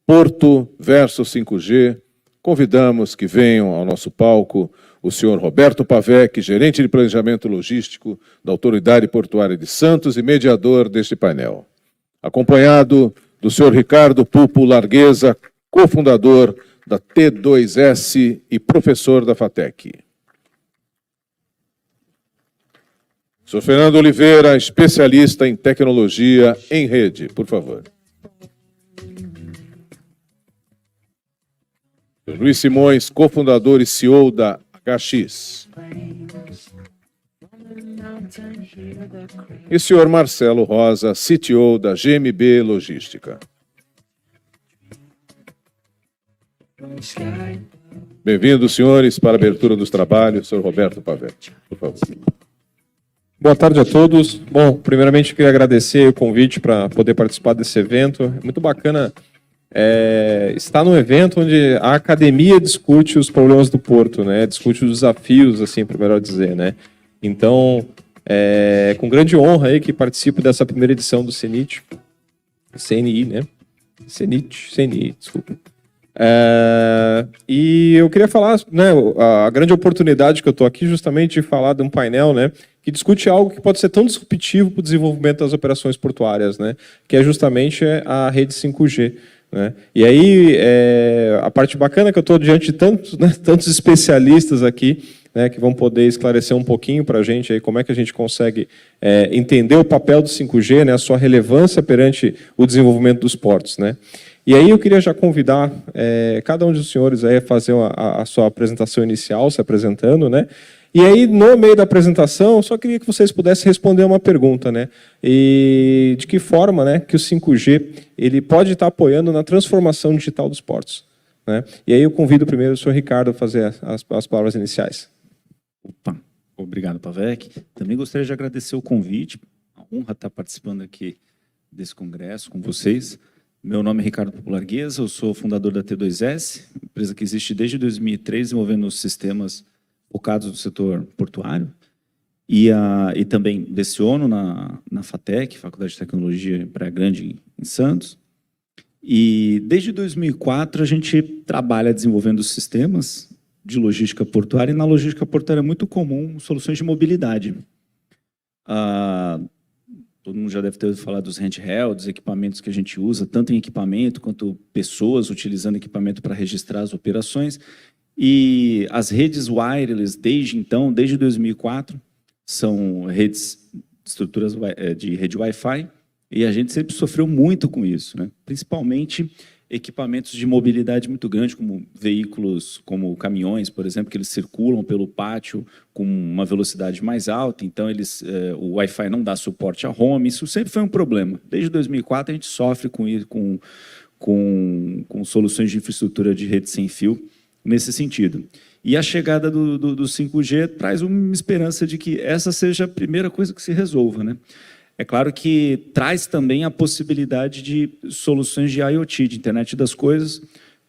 Porto versus 5G, convidamos que venham ao nosso palco o senhor Roberto Pavec, gerente de planejamento logístico da Autoridade Portuária de Santos e mediador deste painel, acompanhado do senhor Ricardo Pupo Largueza, cofundador da T2S e professor da FATEC. Senhor Fernando Oliveira, especialista em tecnologia em rede, por favor. Senhor Luiz Simões, cofundador e CEO da HX. E senhor Marcelo Rosa, CTO da GMB Logística. Bem-vindos, senhores, para a abertura dos trabalhos. Senhor Roberto Pavec, por favor. Boa tarde a todos. Bom, primeiramente queria agradecer o convite para poder participar desse evento. É muito bacana estar num evento onde a academia discute os problemas do Porto, né? Discute os desafios, assim, para melhor dizer, né? Então, com grande honra aí que participo dessa primeira edição do CNI, né? CNI, desculpa. E eu queria falar, né, a grande oportunidade que eu estou aqui justamente de falar de um painel, né, que discute algo que pode ser tão disruptivo para o desenvolvimento das operações portuárias, né, que é justamente a rede 5G. Né? E aí, a parte bacana é que eu estou diante de tantos especialistas aqui, né, que vão poder esclarecer um pouquinho para a gente aí como é que a gente consegue entender o papel do 5G, né, a sua relevância perante o desenvolvimento dos portos. Né? E aí eu queria já convidar cada um dos senhores aí a fazer a sua apresentação inicial, se apresentando, né? E aí, no meio da apresentação, eu só queria que vocês pudessem responder uma pergunta, né? E de que forma, né, que o 5G ele pode estar apoiando na transformação digital dos portos, né? E aí eu convido primeiro o senhor Ricardo a fazer as palavras iniciais. Opa, obrigado, Pavec. Também gostaria de agradecer o convite, a honra estar participando aqui desse congresso com vocês. Meu nome é Ricardo Pupo Largueza, eu sou fundador da T2S, empresa que existe desde 2003, desenvolvendo sistemas focados no setor portuário, e também leciono na FATEC, Faculdade de Tecnologia em Praia Grande, em Santos. E desde 2004 a gente trabalha desenvolvendo sistemas de logística portuária, e na logística portuária é muito comum soluções de mobilidade. Todo mundo já deve ter ouvido falar dos handhelds, equipamentos que a gente usa, tanto em equipamento quanto pessoas utilizando equipamento para registrar as operações. E as redes wireless, desde 2004, são estruturas de rede Wi-Fi, e a gente sempre sofreu muito com isso, né? Principalmente equipamentos de mobilidade muito grande, como veículos, como caminhões, por exemplo, que eles circulam pelo pátio com uma velocidade mais alta, então o Wi-Fi não dá suporte a home, isso sempre foi um problema. Desde 2004 a gente sofre com soluções de infraestrutura de rede sem fio nesse sentido. E a chegada do 5G traz uma esperança de que essa seja a primeira coisa que se resolva, né? É claro que traz também a possibilidade de soluções de IoT, de internet das coisas,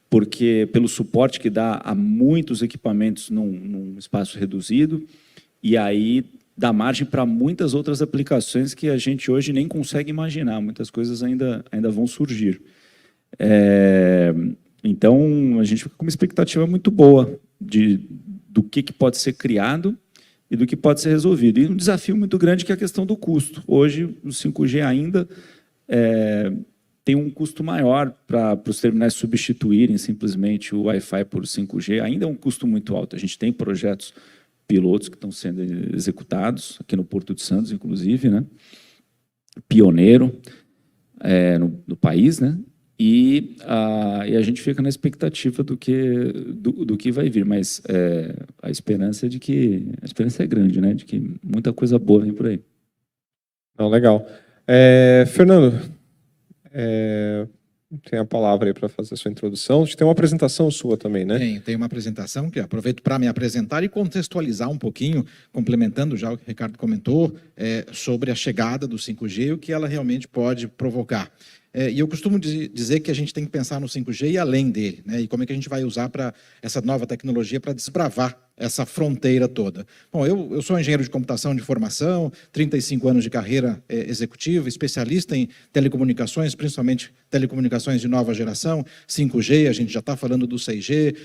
porque pelo suporte que dá a muitos equipamentos num espaço reduzido, e aí dá margem para muitas outras aplicações que a gente hoje nem consegue imaginar, muitas coisas ainda vão surgir. Então, a gente fica com uma expectativa muito boa do que pode ser criado e do que pode ser resolvido. E um desafio muito grande que é a questão do custo. Hoje, o 5G ainda tem um custo maior para os terminais substituírem simplesmente o Wi-Fi por 5G. Ainda é um custo muito alto. A gente tem projetos pilotos que estão sendo executados, aqui no Porto de Santos, inclusive, né? Pioneiro no país, né? E a gente fica na expectativa do que vai vir, mas a esperança é grande, né? De que muita coisa boa vem por aí. Não, legal. Fernando, tem a palavra aí para fazer a sua introdução. A gente tem uma apresentação sua também, né? Tem uma apresentação que aproveito para me apresentar e contextualizar um pouquinho, complementando já o que o Ricardo comentou, sobre a chegada do 5G e o que ela realmente pode provocar. E eu costumo dizer que a gente tem que pensar no 5G e além dele, né? E como é que a gente vai usar essa nova tecnologia para desbravar essa fronteira toda? Bom, eu sou engenheiro de computação de formação, 35 anos de carreira executiva, especialista em telecomunicações, principalmente telecomunicações de nova geração, 5G, a gente já está falando do 6G,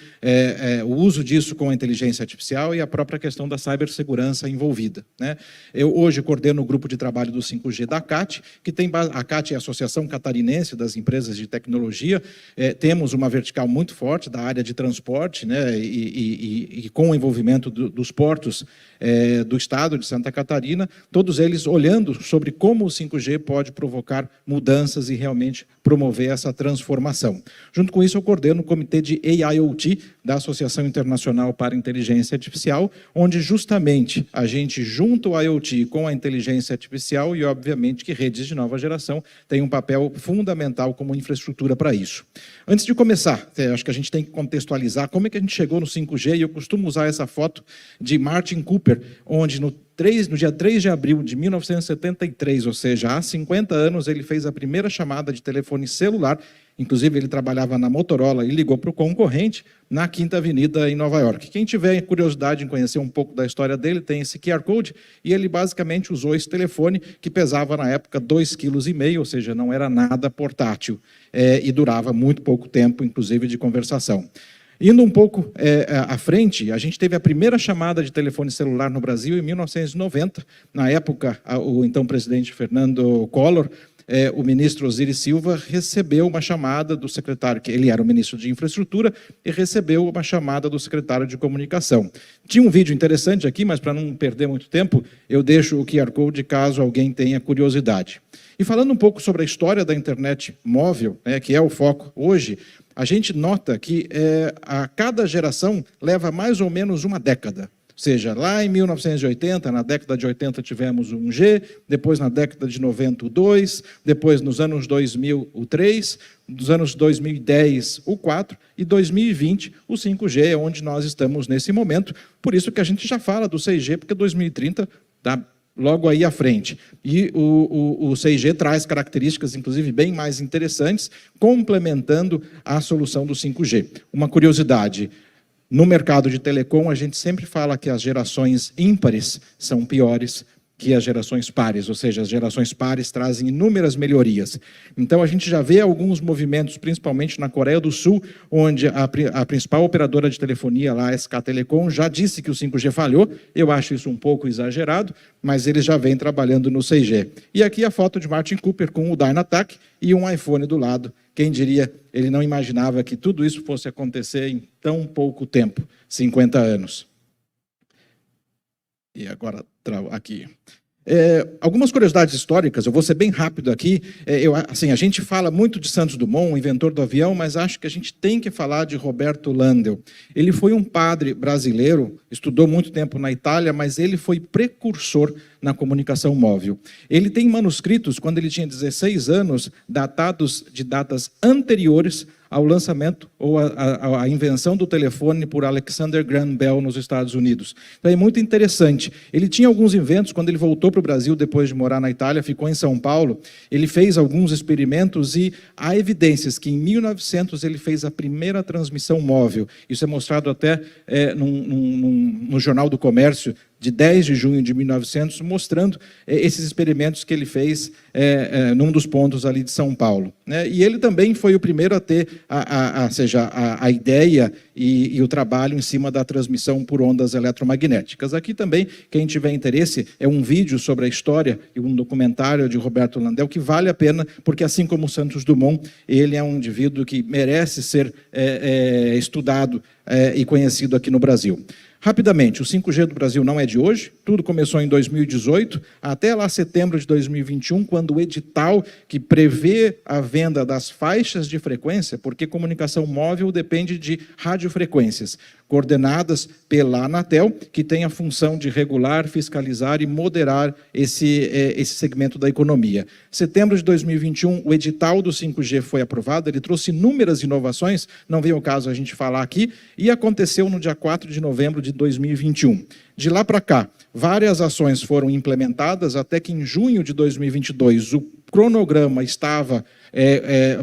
o uso disso com a inteligência artificial e a própria questão da cibersegurança envolvida, né? Eu hoje coordeno o grupo de trabalho do 5G da CAT, que tem, a CAT é a Associação Catarinense das Empresas de Tecnologia, temos uma vertical muito forte da área de transporte, né, e com o envolvimento dos portos do estado de Santa Catarina, todos eles olhando sobre como o 5G pode provocar mudanças e realmente promover essa transformação. Junto com isso, eu coordeno o Comitê de AIoT da Associação Internacional para a Inteligência Artificial, onde justamente a gente junta o IoT com a inteligência artificial e, obviamente, que redes de nova geração têm um papel fundamental como infraestrutura para isso. Antes de começar, acho que a gente tem que contextualizar como é que a gente chegou no 5G, e eu costumo usar essa foto de Martin Cooper, onde no dia 3 de abril de 1973, ou seja, há 50 anos, ele fez a primeira chamada de telefone celular. Inclusive, ele trabalhava na Motorola e ligou para o concorrente na Quinta Avenida, em Nova York. Quem tiver curiosidade em conhecer um pouco da história dele, tem esse QR Code, e ele basicamente usou esse telefone, que pesava na época 2,5 kg, ou seja, não era nada portátil, e durava muito pouco tempo, inclusive, de conversação. Indo um pouco à frente, a gente teve a primeira chamada de telefone celular no Brasil em 1990. Na época, o então presidente Fernando Collor, o ministro Osiris Silva, recebeu uma chamada do secretário, que ele era o ministro de Infraestrutura, e recebeu uma chamada do secretário de Comunicação. Tinha um vídeo interessante aqui, mas para não perder muito tempo, eu deixo o QR Code caso alguém tenha curiosidade. E falando um pouco sobre a história da internet móvel, que é o foco hoje, a gente nota que a cada geração leva mais ou menos uma década. Ou seja, lá em 1980, na década de 80 tivemos o 1G, depois na década de 90 o 2, depois nos anos 2000 o 3, nos anos 2010 o 4 e 2020 o 5G, é onde nós estamos nesse momento. Por isso que a gente já fala do 6G, porque 2030 está logo aí à frente. E o 6G traz características, inclusive, bem mais interessantes, complementando a solução do 5G. Uma curiosidade, no mercado de telecom, a gente sempre fala que as gerações ímpares são piores que as gerações pares, ou seja, as gerações pares trazem inúmeras melhorias. Então, a gente já vê alguns movimentos, principalmente na Coreia do Sul, onde a principal operadora de telefonia, lá, a SK Telecom, já disse que o 5G falhou. Eu acho isso um pouco exagerado, mas eles já vêm trabalhando no 6G. E aqui a foto de Martin Cooper com o Dynatac e um iPhone do lado. Quem diria, ele não imaginava que tudo isso fosse acontecer em tão pouco tempo, 50 anos. E agora, aqui. Algumas curiosidades históricas, eu vou ser bem rápido aqui. Assim, a gente fala muito de Santos Dumont, inventor do avião, mas acho que a gente tem que falar de Roberto Landel. Ele foi um padre brasileiro, estudou muito tempo na Itália, mas ele foi precursor na comunicação móvel. Ele tem manuscritos, quando ele tinha 16 anos, datados de datas anteriores ao lançamento ou à invenção do telefone por Alexander Graham Bell nos Estados Unidos. Então é muito interessante. Ele tinha alguns inventos, quando ele voltou para o Brasil, depois de morar na Itália, ficou em São Paulo, ele fez alguns experimentos e há evidências que em 1900 ele fez a primeira transmissão móvel. Isso é mostrado até no Jornal do Comércio, de 10 de junho de 1900, mostrando esses experimentos que ele fez num dos pontos ali de São Paulo. E ele também foi o primeiro a ter a ideia e o trabalho em cima da transmissão por ondas eletromagnéticas. Aqui também, quem tiver interesse, é um vídeo sobre a história e um documentário de Roberto Landel que vale a pena, porque assim como Santos Dumont, ele é um indivíduo que merece ser estudado e conhecido aqui no Brasil. Rapidamente, o 5G do Brasil não é de hoje, tudo começou em 2018, até lá setembro de 2021, quando o edital que prevê a venda das faixas de frequência, porque comunicação móvel depende de radiofrequências, coordenadas pela Anatel, que tem a função de regular, fiscalizar e moderar esse segmento da economia. Setembro de 2021, o edital do 5G foi aprovado, ele trouxe inúmeras inovações, não vem o caso a gente falar aqui, e aconteceu no dia 4 de novembro de 2021. De lá para cá, várias ações foram implementadas, até que em junho de 2022 o cronograma estava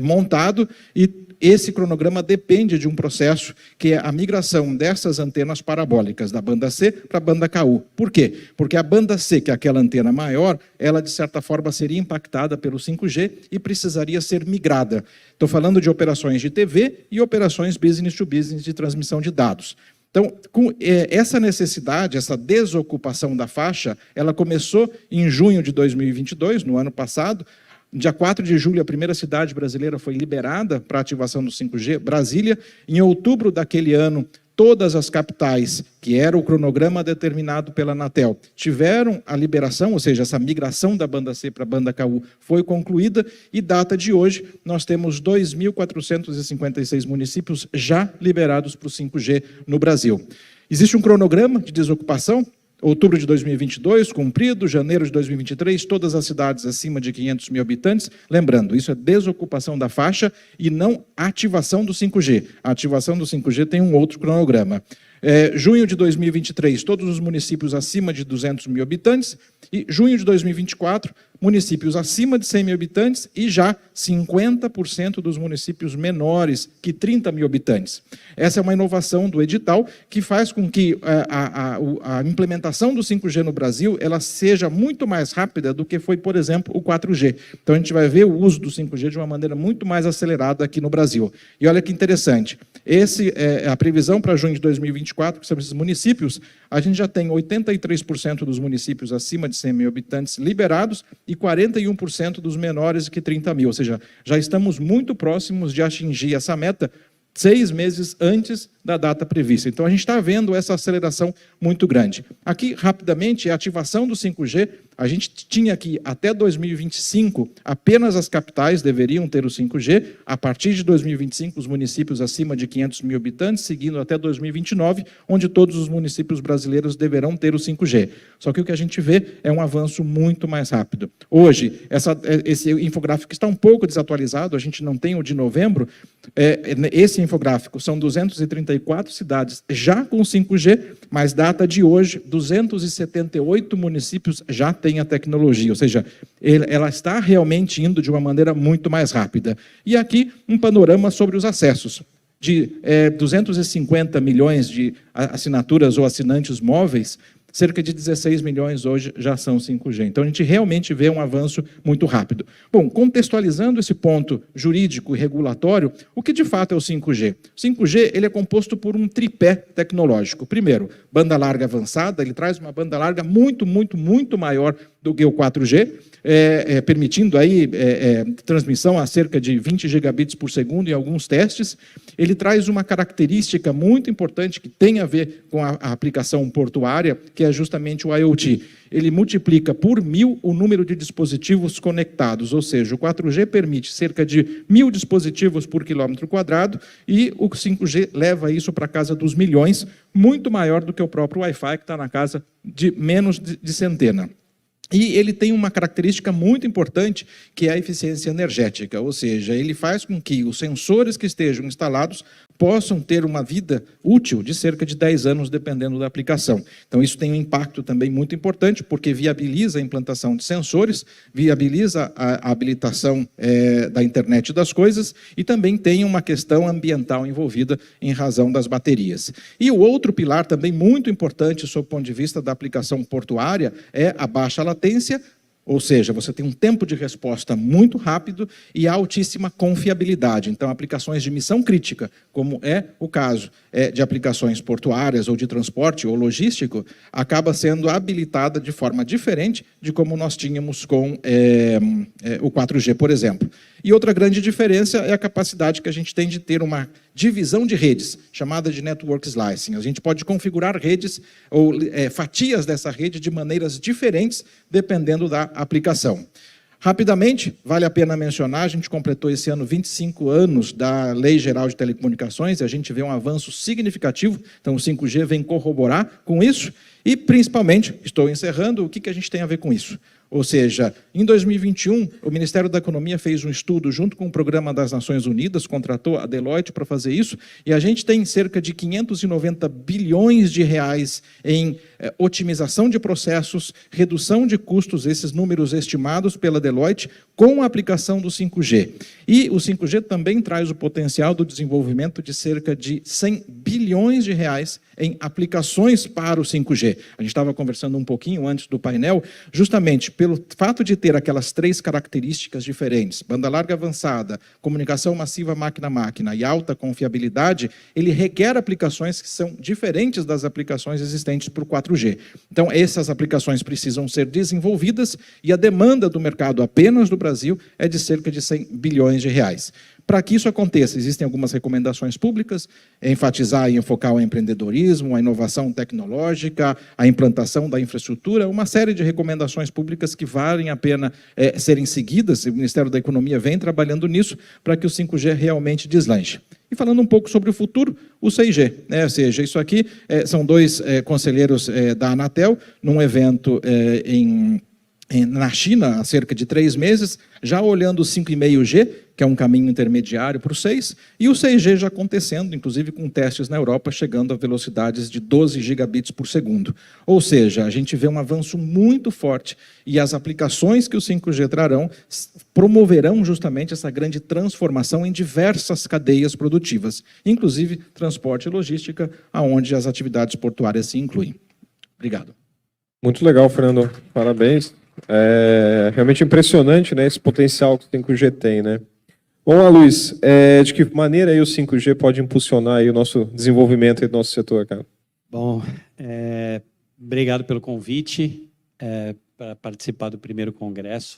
montado e esse cronograma depende de um processo que é a migração dessas antenas parabólicas da banda C para a banda KU. Por quê? Porque a banda C, que é aquela antena maior, ela de certa forma seria impactada pelo 5G e precisaria ser migrada. Estou falando de operações de TV e operações business to business de transmissão de dados. Então, com essa necessidade, essa desocupação da faixa, ela começou em junho de 2022, no ano passado. Dia 4 de julho, a primeira cidade brasileira foi liberada para a ativação do 5G, Brasília. Em outubro daquele ano, todas as capitais, que era o cronograma determinado pela Anatel, tiveram a liberação, ou seja, essa migração da banda C para a banda KU foi concluída, e data de hoje, nós temos 2.456 municípios já liberados para o 5G no Brasil. Existe um cronograma de desocupação. Outubro de 2022, cumprido, janeiro de 2023, todas as cidades acima de 500 mil habitantes. Lembrando, isso é desocupação da faixa e não ativação do 5G. A ativação do 5G tem um outro cronograma. Junho de 2023, todos os municípios acima de 200 mil habitantes. E junho de 2024, municípios acima de 100 mil habitantes e já 50% dos municípios menores que 30 mil habitantes. Essa é uma inovação do edital que faz com que a implementação do 5G no Brasil ela seja muito mais rápida do que foi, por exemplo, o 4G. Então, a gente vai ver o uso do 5G de uma maneira muito mais acelerada aqui no Brasil. E olha que interessante, a previsão para junho de 2024, que são esses municípios, a gente já tem 83% dos municípios acima de 100 mil habitantes liberados e 41% dos menores que 30 mil. Ou seja, já estamos muito próximos de atingir essa meta 6 meses antes da data prevista. Então, a gente está vendo essa aceleração muito grande. Aqui, rapidamente, a ativação do 5G, a gente tinha que, até 2025, apenas as capitais deveriam ter o 5G. A partir de 2025, os municípios acima de 500 mil habitantes, seguindo até 2029, onde todos os municípios brasileiros deverão ter o 5G. Só que o que a gente vê é um avanço muito mais rápido. Hoje, esse infográfico está um pouco desatualizado, a gente não tem o de novembro. Esse infográfico são 234 cidades já com 5G, mas data de hoje, 278 municípios já têm a tecnologia, ou seja, ela está realmente indo de uma maneira muito mais rápida. E aqui um panorama sobre os acessos. De 250 milhões de assinaturas ou assinantes móveis, cerca de 16 milhões hoje já são 5G. Então, a gente realmente vê um avanço muito rápido. Bom, contextualizando esse ponto jurídico e regulatório, o que de fato é o 5G? O 5G ele é composto por um tripé tecnológico. Primeiro, banda larga avançada, ele traz uma banda larga muito maior do que o 4G, permitindo aí transmissão a cerca de 20 gigabits por segundo em alguns testes. Ele traz uma característica muito importante que tem a ver com a aplicação portuária, que é justamente o IoT. Ele multiplica por 1000 o número de dispositivos conectados, ou seja, o 4G permite cerca de 1000 dispositivos por quilômetro quadrado e o 5G leva isso para a casa dos milhões, muito maior do que o próprio Wi-Fi, que está na casa de menos de centena. E ele tem uma característica muito importante, que é a eficiência energética, ou seja, ele faz com que os sensores que estejam instalados possam ter uma vida útil de cerca de 10 anos, dependendo da aplicação. Então, isso tem um impacto também muito importante, porque viabiliza a implantação de sensores, viabiliza a habilitação da internet das coisas e também tem uma questão ambiental envolvida em razão das baterias. E o outro pilar também muito importante, sob o ponto de vista da aplicação portuária, é a baixa latência, ou seja, você tem um tempo de resposta muito rápido e altíssima confiabilidade. Então, aplicações de missão crítica, como é o caso de aplicações portuárias ou de transporte ou logístico, acaba sendo habilitada de forma diferente de como nós tínhamos com o 4G, por exemplo. E outra grande diferença é a capacidade que a gente tem de ter uma divisão de redes, chamada de network slicing. A gente pode configurar redes ou fatias dessa rede de maneiras diferentes, dependendo da aplicação. Rapidamente, vale a pena mencionar, a gente completou esse ano 25 anos da Lei Geral de Telecomunicações, e a gente vê um avanço significativo, então o 5G vem corroborar com isso, e principalmente, estou encerrando, o que a gente tem a ver com isso? Ou seja, em 2021, o Ministério da Economia fez um estudo junto com o Programa das Nações Unidas, contratou a Deloitte para fazer isso, e a gente tem cerca de 590 bilhões de reais em otimização de processos, redução de custos, esses números estimados pela Deloitte, com a aplicação do 5G. E o 5G também traz o potencial do desenvolvimento de cerca de 100 bilhões de reais em aplicações para o 5G. A gente estava conversando um pouquinho antes do painel, justamente pelo fato de ter aquelas 3 características diferentes, banda larga avançada, comunicação massiva máquina-máquina e alta confiabilidade, ele requer aplicações que são diferentes das aplicações existentes para o 4G. Então, essas aplicações precisam ser desenvolvidas e a demanda do mercado apenas do Brasil é de cerca de 100 bilhões de reais. Para que isso aconteça, existem algumas recomendações públicas, enfatizar e enfocar o empreendedorismo, a inovação tecnológica, a implantação da infraestrutura, uma série de recomendações públicas que valem a pena serem seguidas, o Ministério da Economia vem trabalhando nisso para que o 5G realmente deslanche. E falando um pouco sobre o futuro, o 6G, ou seja, isso aqui são 2 conselheiros da Anatel, num evento na China, há cerca de 3 meses, já olhando o 5,5G, que é um caminho intermediário para o 6, e o 6G já acontecendo, inclusive com testes na Europa, chegando a velocidades de 12 gigabits por segundo. Ou seja, a gente vê um avanço muito forte, e as aplicações que o 5G trarão promoverão justamente essa grande transformação em diversas cadeias produtivas, inclusive transporte e logística, aonde as atividades portuárias se incluem. Obrigado. Muito legal, Fernando. Parabéns. É realmente impressionante, né, esse potencial que o 5G tem, né? Bom, Luiz, de que maneira aí o 5G pode impulsionar aí o nosso desenvolvimento do nosso setor, cara? Bom, obrigado pelo convite para participar do primeiro congresso.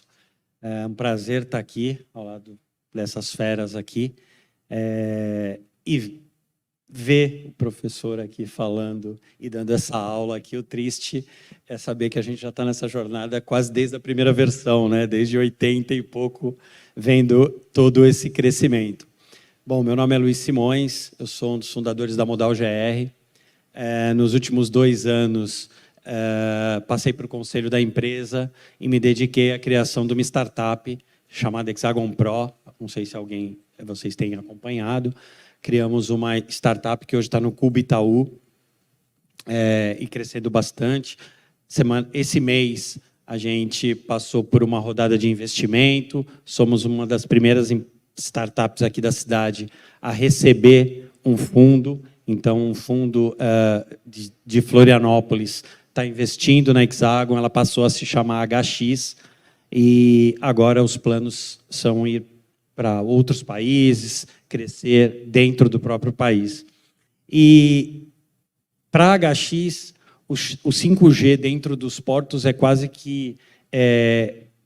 É um prazer estar aqui, ao lado dessas feras aqui, e ver o professor aqui falando e dando essa aula aqui. O triste é saber que a gente já está nessa jornada quase desde a primeira versão, né? Desde 80 e pouco, vendo todo esse crescimento. Bom, meu nome é Luiz Simões, eu sou um dos fundadores da Modal GR. Nos últimos 2 anos, passei para o conselho da empresa e me dediquei à criação de uma startup chamada Hexagon Pro. Não sei se vocês têm acompanhado. Criamos uma startup que hoje está no Cubo Itaú e crescendo bastante. Esse mês, a gente passou por uma rodada de investimento, somos uma das primeiras startups aqui da cidade a receber um fundo. Então, um fundo de Florianópolis está investindo na Hexagon, ela passou a se chamar HX, e agora os planos são ir para outros países, crescer dentro do próprio país. E para a HX, o 5G dentro dos portos é quase que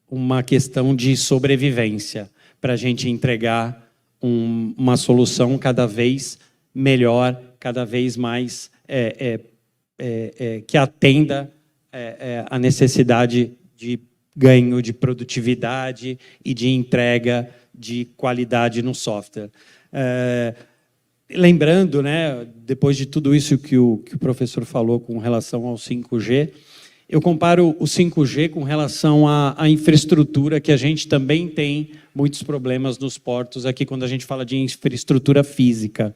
uma questão de sobrevivência, para a gente entregar uma solução cada vez melhor, cada vez mais que atenda a necessidade de ganho de produtividade e de entrega de qualidade no software. Lembrando, né, depois de tudo isso que o professor falou com relação ao 5G, eu comparo o 5G com relação à infraestrutura, que a gente também tem muitos problemas nos portos aqui, quando a gente fala de infraestrutura física.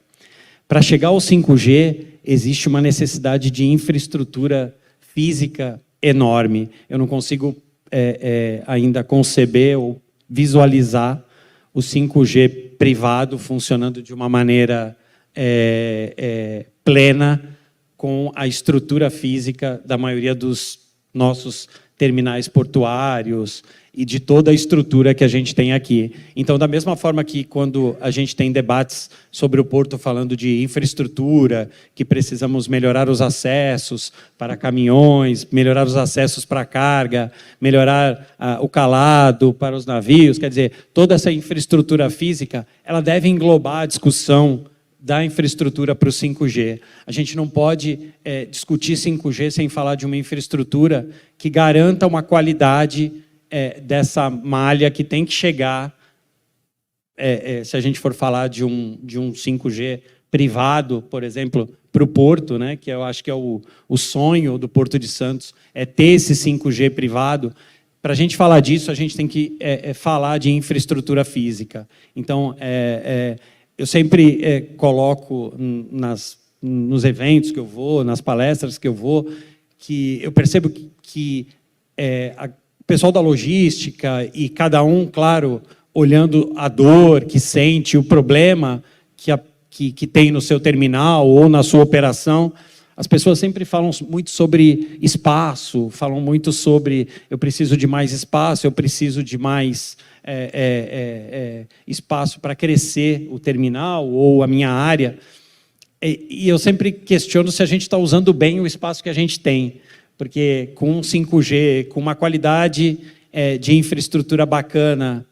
Para chegar ao 5G, existe uma necessidade de infraestrutura física enorme. Eu não consigo ainda conceber ou visualizar o 5G privado funcionando de uma maneira plena com a estrutura física da maioria dos nossos terminais portuários e de toda a estrutura que a gente tem aqui. Então, da mesma forma que quando a gente tem debates sobre o Porto falando de infraestrutura, que precisamos melhorar os acessos para caminhões, melhorar os acessos para carga, melhorar o calado para os navios, quer dizer, toda essa infraestrutura física, ela deve englobar a discussão da infraestrutura para o 5G. A gente não pode discutir 5G sem falar de uma infraestrutura que garanta uma qualidade dessa malha que tem que chegar, se a gente for falar de um 5G privado, por exemplo, para o Porto, né, que eu acho que é o sonho do Porto de Santos, é ter esse 5G privado. para a gente falar disso, a gente tem que falar de infraestrutura física. Então, eu sempre coloco nos eventos que eu vou, nas palestras que eu vou, que eu percebo que o pessoal da logística e cada um, claro, olhando a dor que sente, o problema que tem no seu terminal ou na sua operação, as pessoas sempre falam muito sobre espaço, falam muito sobre eu preciso de mais espaço, eu preciso de mais espaço para crescer o terminal ou a minha área. E eu sempre questiono se a gente está usando bem o espaço que a gente tem, porque com 5G, com uma qualidade de infraestrutura bacana,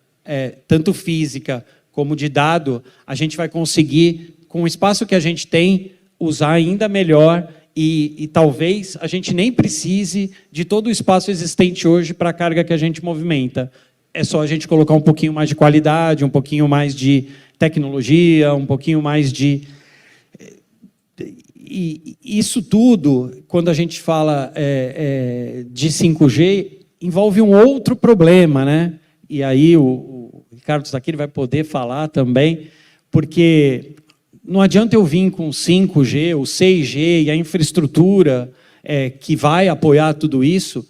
tanto física como de dado, a gente vai conseguir, com o espaço que a gente tem, usar ainda melhor e talvez a gente nem precise de todo o espaço existente hoje para a carga que a gente movimenta. É só a gente colocar um pouquinho mais de qualidade, um pouquinho mais de tecnologia, um pouquinho mais de... E isso tudo, quando a gente fala de 5G, envolve um outro problema, né? E aí o Ricardo está aqui, ele vai poder falar também, porque não adianta eu vir com 5G, o 6G e a infraestrutura que vai apoiar tudo isso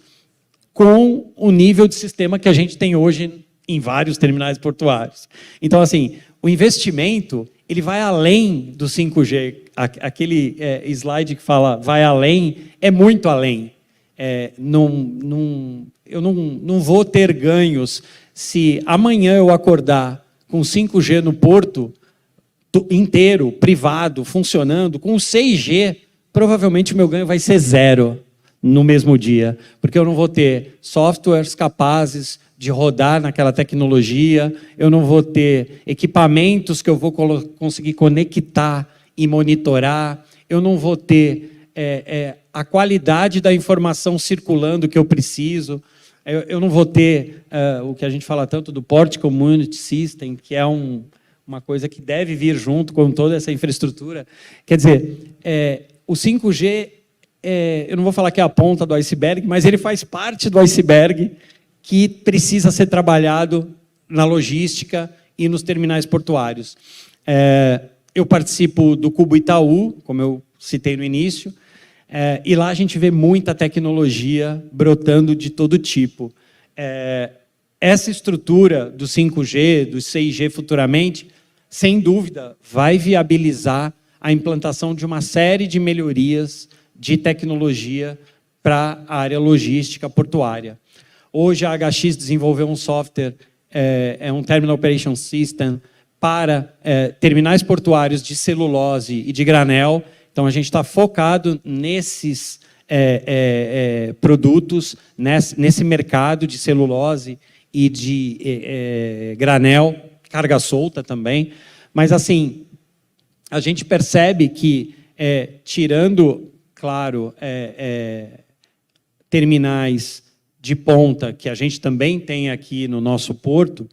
com o nível de sistema que a gente tem hoje em vários terminais portuários. Então, assim, o investimento ele vai além do 5G. Aquele slide que fala vai além, é muito além. Eu não vou ter ganhos se amanhã eu acordar com 5G no porto inteiro, privado, funcionando, com 6G, provavelmente o meu ganho vai ser 0 no mesmo dia, porque eu não vou ter softwares capazes de rodar naquela tecnologia, eu não vou ter equipamentos que eu vou conseguir conectar e monitorar, eu não vou ter a qualidade da informação circulando que eu preciso, eu não vou ter o que a gente fala tanto do Port Community System, que é uma coisa que deve vir junto com toda essa infraestrutura. Quer dizer, o 5G, eu não vou falar que é a ponta do iceberg, mas ele faz parte do iceberg que precisa ser trabalhado na logística e nos terminais portuários. Eu participo do Cubo Itaú, como eu citei no início, e lá a gente vê muita tecnologia brotando de todo tipo. Essa estrutura do 5G, do 6G futuramente, sem dúvida, vai viabilizar a implantação de uma série de melhorias de tecnologia para a área logística portuária. Hoje a HX desenvolveu um software, um Terminal Operation System, para terminais portuários de celulose e de granel. Então, a gente está focado nesses produtos, nesse mercado de celulose e de granel, carga solta também. Mas, assim, a gente percebe que, tirando, claro, terminais de ponta, que a gente também tem aqui no nosso porto,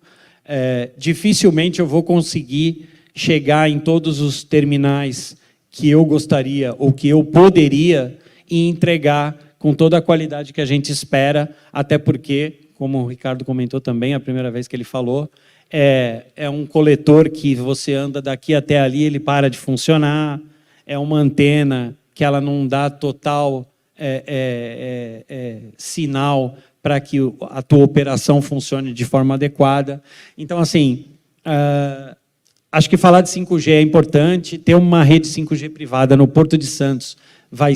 dificilmente eu vou conseguir chegar em todos os terminais que eu gostaria ou que eu poderia e entregar com toda a qualidade que a gente espera, até porque, como o Ricardo comentou também, a primeira vez que ele falou, é um coletor que você anda daqui até ali, ele para de funcionar, é uma antena que ela não dá total sinal para que a tua operação funcione de forma adequada. Então, assim, acho que falar de 5G é importante, ter uma rede 5G privada no Porto de Santos vai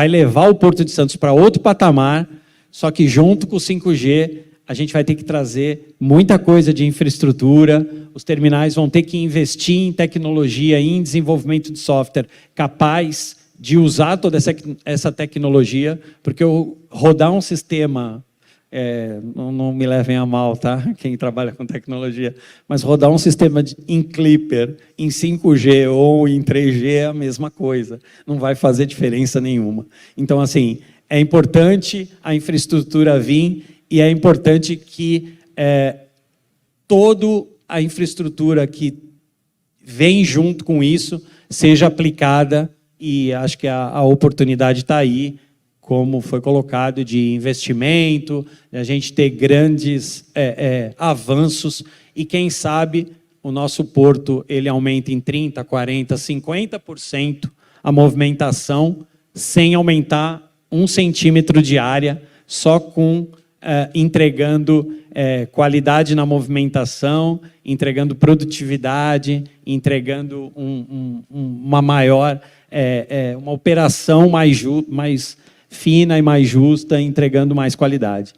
levar o Porto de Santos para outro patamar, só que junto com o 5G a gente vai ter que trazer muita coisa de infraestrutura, os terminais vão ter que investir em tecnologia, em desenvolvimento de software capaz de usar toda essa tecnologia, porque eu rodar um sistema, não me levem a mal, tá? Quem trabalha com tecnologia, mas rodar um sistema em Clipper, em 5G ou em 3G é a mesma coisa, não vai fazer diferença nenhuma. Então, assim, é importante a infraestrutura vir e é importante que toda a infraestrutura que vem junto com isso seja aplicada, e acho que a oportunidade está aí, como foi colocado, de investimento, de a gente ter grandes avanços e, quem sabe, o nosso porto ele aumenta em 30%, 40%, 50% a movimentação sem aumentar 1 centímetro de área, só com entregando qualidade na movimentação, entregando produtividade, entregando uma maior, uma operação mais fina e mais justa, entregando mais qualidade.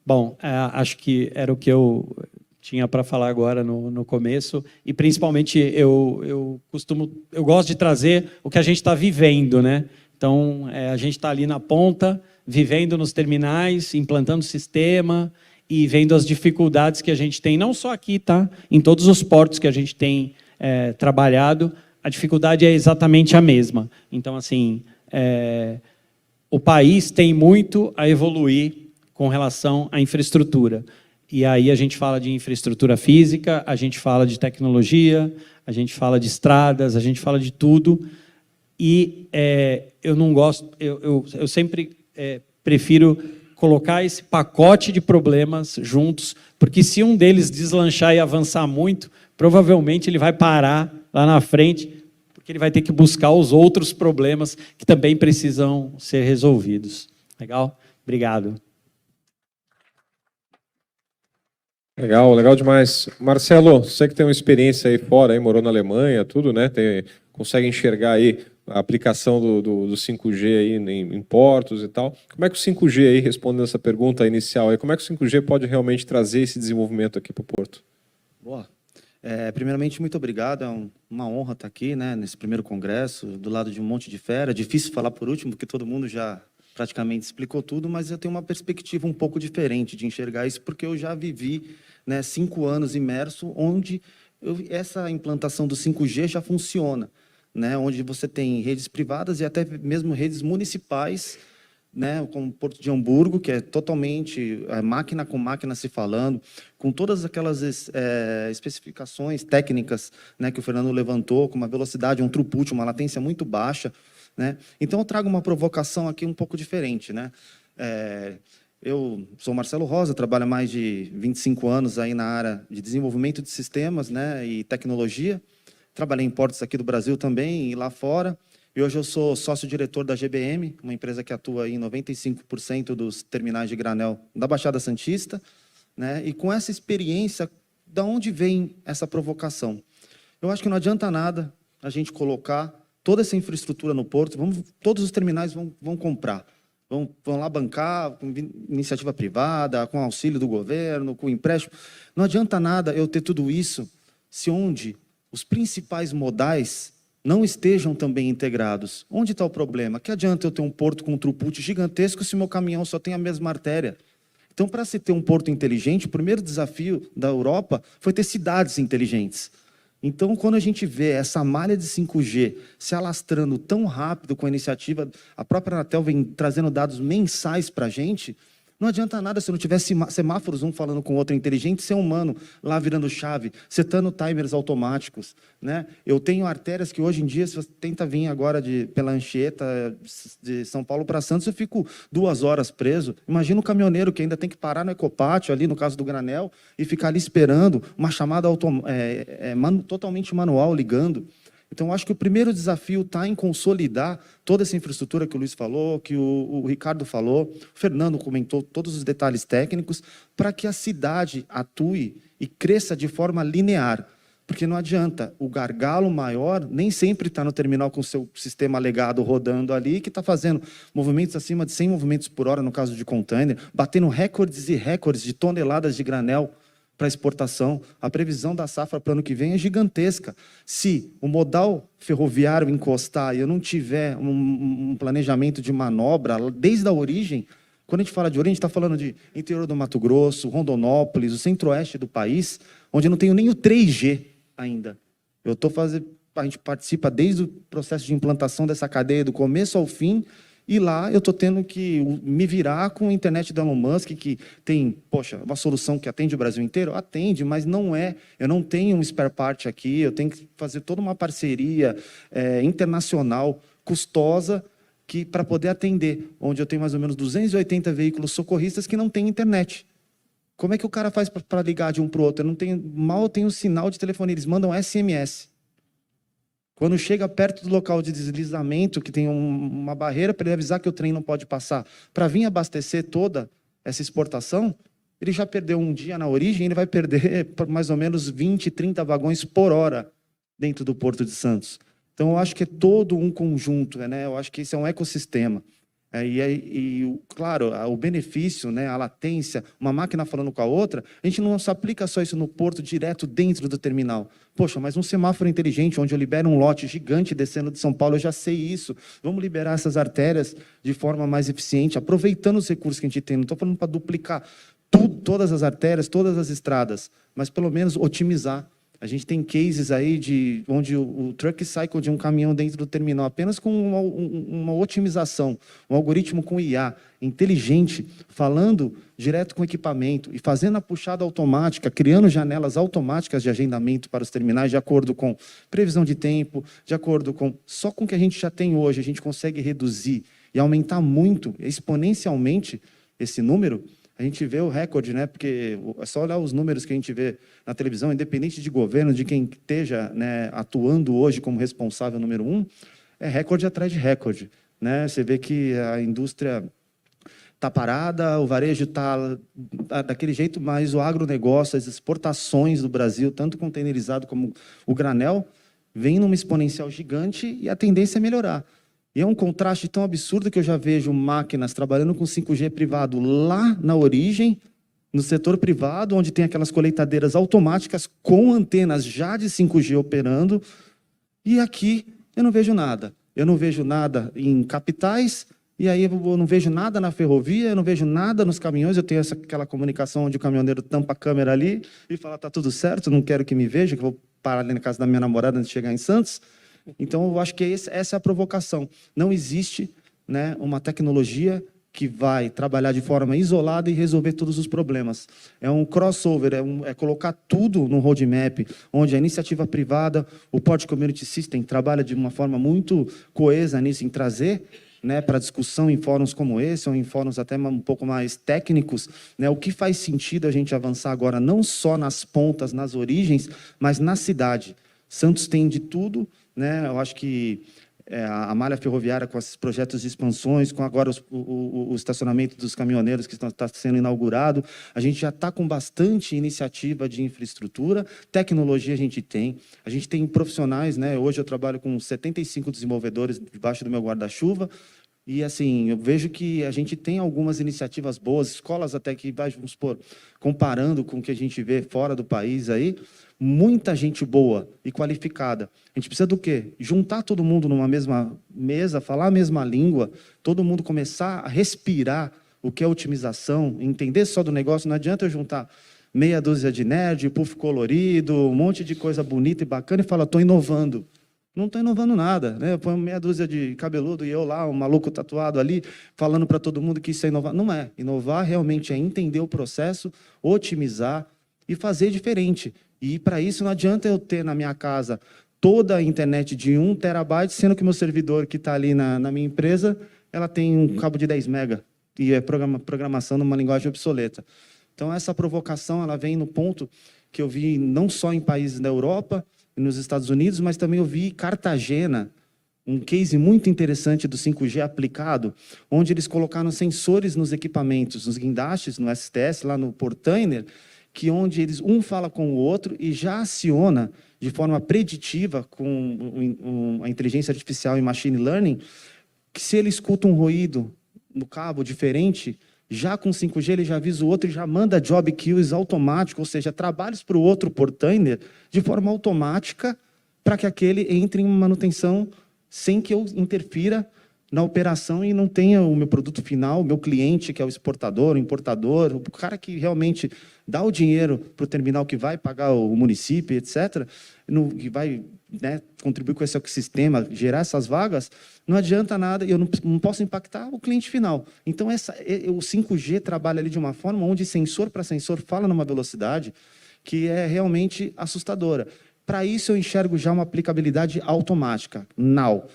Bom, acho que era o que eu tinha para falar agora no começo, e principalmente eu gosto de trazer o que a gente está vivendo, né? Então, a gente está ali na ponta, vivendo nos terminais, implantando sistema e vendo as dificuldades que a gente tem, não só aqui, tá? Em todos os portos que a gente tem trabalhado, a dificuldade é exatamente a mesma. Então, assim, o país tem muito a evoluir com relação à infraestrutura. E aí a gente fala de infraestrutura física, a gente fala de tecnologia, a gente fala de estradas, a gente fala de tudo. E eu não gosto, eu sempre prefiro colocar esse pacote de problemas juntos, porque se um deles deslanchar e avançar muito, provavelmente ele vai parar lá na frente, porque ele vai ter que buscar os outros problemas que também precisam ser resolvidos. Legal? Obrigado. Legal, legal demais. Marcelo, você que tem uma experiência aí fora, aí, morou na Alemanha, tudo, né? Consegue enxergar aí a aplicação do 5G aí em portos e tal. Como é que o 5G aí, respondendo essa pergunta inicial aí, como é que o 5G pode realmente trazer esse desenvolvimento aqui para o Porto? Boa. Primeiramente, muito obrigado. É uma honra estar aqui, né, nesse primeiro congresso, do lado de um monte de fera. Difícil falar por último, porque todo mundo já praticamente explicou tudo, mas eu tenho uma perspectiva um pouco diferente de enxergar isso, porque eu já vivi, né, 5 anos imerso, onde essa implantação do 5G já funciona, né, onde você tem redes privadas e até mesmo redes municipais, né, como o Porto de Hamburgo, que é totalmente máquina com máquina se falando, com todas aquelas especificações técnicas, né, que o Fernando levantou, com uma velocidade, um throughput, uma latência muito baixa, né? Então, eu trago uma provocação aqui um pouco diferente, né? Eu sou Marcelo Rosa, trabalho há mais de 25 anos aí na área de desenvolvimento de sistemas, né, e tecnologia. Trabalhei em portos aqui do Brasil também e lá fora. E hoje eu sou sócio-diretor da GBM, uma empresa que atua em 95% dos terminais de granel da Baixada Santista, né? E com essa experiência, da onde vem essa provocação? Eu acho que não adianta nada a gente colocar toda essa infraestrutura no porto, todos os terminais vão comprar, vão lá bancar com iniciativa privada, com auxílio do governo, com empréstimo. Não adianta nada eu ter tudo isso se onde os principais modais não estejam também integrados. Onde está o problema? Que adianta eu ter um porto com um throughput gigantesco se meu caminhão só tem a mesma artéria? Então, para se ter um porto inteligente, o primeiro desafio da Europa foi ter cidades inteligentes. Então, quando a gente vê essa malha de 5G se alastrando tão rápido com a iniciativa, a própria Anatel vem trazendo dados mensais para a gente, não adianta nada se não tiver semáforos, um falando com o outro inteligente, ser humano lá virando chave, setando timers automáticos, né? Eu tenho artérias que hoje em dia, se você tenta vir agora pela Anchieta, de São Paulo para Santos, eu fico 2 horas preso. Imagina o caminhoneiro que ainda tem que parar no ecopátio, ali no caso do granel, e ficar ali esperando uma chamada totalmente manual ligando. Então, eu acho que o primeiro desafio está em consolidar toda essa infraestrutura que o Luiz falou, que o Ricardo falou, o Fernando comentou todos os detalhes técnicos, para que a cidade atue e cresça de forma linear. Porque não adianta, o gargalo maior nem sempre está no terminal com o seu sistema legado rodando ali, que está fazendo movimentos acima de 100 movimentos por hora, no caso de container, batendo recordes e recordes de toneladas de granel para exportação. A previsão da safra para o ano que vem é gigantesca. Se o modal ferroviário encostar e eu não tiver um planejamento de manobra desde a origem, quando a gente fala de origem, a gente está falando de interior do Mato Grosso, Rondonópolis, o centro-oeste do país, onde eu não tenho nem o 3G ainda. A gente participa desde o processo de implantação dessa cadeia do começo ao fim, e lá eu estou tendo que me virar com a internet do Elon Musk, que tem, poxa, uma solução que atende o Brasil inteiro? Atende, mas não é. Eu não tenho um spare part aqui, eu tenho que fazer toda uma parceria internacional, custosa, que para poder atender, onde eu tenho mais ou menos 280 veículos socorristas que não têm internet. Como é que o cara faz para ligar de um para o outro? Mal eu tenho sinal de telefonia, eles mandam SMS. Quando chega perto do local de deslizamento, que tem uma barreira para ele avisar que o trem não pode passar, para vir abastecer toda essa exportação, ele já perdeu um dia na origem, ele vai perder por mais ou menos 20, 30 vagões por hora dentro do Porto de Santos. Então, eu acho que é todo um conjunto, né? Eu acho que isso é um ecossistema. Claro, o benefício, né, a latência, uma máquina falando com a outra, a gente não se aplica só isso no porto direto dentro do terminal. Poxa, mas um semáforo inteligente, onde eu libero um lote gigante descendo de São Paulo, eu já sei isso. Vamos liberar essas artérias de forma mais eficiente, aproveitando os recursos que a gente tem. Não estou falando para duplicar todas as artérias, todas as estradas, mas pelo menos otimizar. A gente tem cases aí onde o truck cycle de um caminhão dentro do terminal, apenas com uma otimização, um algoritmo com IA inteligente, falando direto com o equipamento e fazendo a puxada automática, criando janelas automáticas de agendamento para os terminais, de acordo com previsão de tempo, de acordo com... Só com o que a gente já tem hoje, a gente consegue reduzir e aumentar muito, exponencialmente, esse número. A gente vê o recorde, né? Porque é só olhar os números que a gente vê na televisão, independente de governo, de quem esteja, né, atuando hoje como responsável número 1, é recorde atrás de recorde, né? Você vê que a indústria está parada, o varejo está daquele jeito, mas o agronegócio, as exportações do Brasil, tanto containerizado como o granel, vem numa exponencial gigante e a tendência é melhorar. E é um contraste tão absurdo que eu já vejo máquinas trabalhando com 5G privado lá na origem, no setor privado, onde tem aquelas colheitadeiras automáticas com antenas já de 5G operando, e aqui eu não vejo nada. Eu não vejo nada em capitais, e aí eu não vejo nada na ferrovia, eu não vejo nada nos caminhões, eu tenho aquela comunicação onde o caminhoneiro tampa a câmera ali e fala, tá tudo certo, não quero que me veja, que eu vou parar ali na casa da minha namorada antes de chegar em Santos. Então, eu acho que essa é a provocação. Não existe, né, uma tecnologia que vai trabalhar de forma isolada e resolver todos os problemas. É um crossover, é colocar tudo no roadmap, onde a iniciativa privada, o Port Community System, trabalha de uma forma muito coesa nisso, em trazer, né, para discussão em fóruns como esse, ou em fóruns até um pouco mais técnicos, né, o que faz sentido a gente avançar agora, não só nas pontas, nas origens, mas na cidade. Santos tem de tudo, né? Eu acho que a malha ferroviária, com esses projetos de expansões, com agora o estacionamento dos caminhoneiros que está sendo inaugurado, a gente já está com bastante iniciativa de infraestrutura, tecnologia a gente tem profissionais, né? Hoje eu trabalho com 75 desenvolvedores debaixo do meu guarda-chuva, e assim, eu vejo que a gente tem algumas iniciativas boas, escolas até que, vamos supor, comparando com o que a gente vê fora do país aí, muita gente boa e qualificada. A gente precisa do quê? Juntar todo mundo numa mesma mesa, falar a mesma língua, todo mundo começar a respirar o que é otimização, entender só do negócio. Não adianta eu juntar meia dúzia de nerd, puff colorido, um monte de coisa bonita e bacana e falar, estou inovando. Não estou inovando nada, né? Eu ponho meia dúzia de cabeludo e eu lá, um maluco tatuado ali, falando para todo mundo que isso é inovar. Não é. Inovar realmente é entender o processo, otimizar e fazer diferente. E, para isso, não adianta eu ter na minha casa toda a internet de 1 terabyte, sendo que o meu servidor que está ali na minha empresa, ela tem um cabo de 10 mega e é programação numa linguagem obsoleta. Então, essa provocação ela vem no ponto que eu vi não só em países da Europa e nos Estados Unidos, mas também eu vi Cartagena, um case muito interessante do 5G aplicado, onde eles colocaram sensores nos equipamentos, nos guindastes, no STS, lá no Portainer, que onde um fala com o outro e já aciona de forma preditiva com a inteligência artificial e machine learning, que se ele escuta um ruído no cabo diferente, já com 5G ele já avisa o outro e já manda job queues automático, ou seja, trabalhos para o outro portainer de forma automática para que aquele entre em manutenção sem que eu interfira na operação e não tenha o meu produto final, o meu cliente, que é o exportador, o importador, o cara que realmente dá o dinheiro para o terminal que vai pagar o município, etc., que vai, né, contribuir com esse ecossistema, gerar essas vagas, não adianta nada, eu não posso impactar o cliente final. Então, o 5G trabalha ali de uma forma onde sensor para sensor fala numa velocidade que é realmente assustadora. Para isso, eu enxergo já uma aplicabilidade automática, now.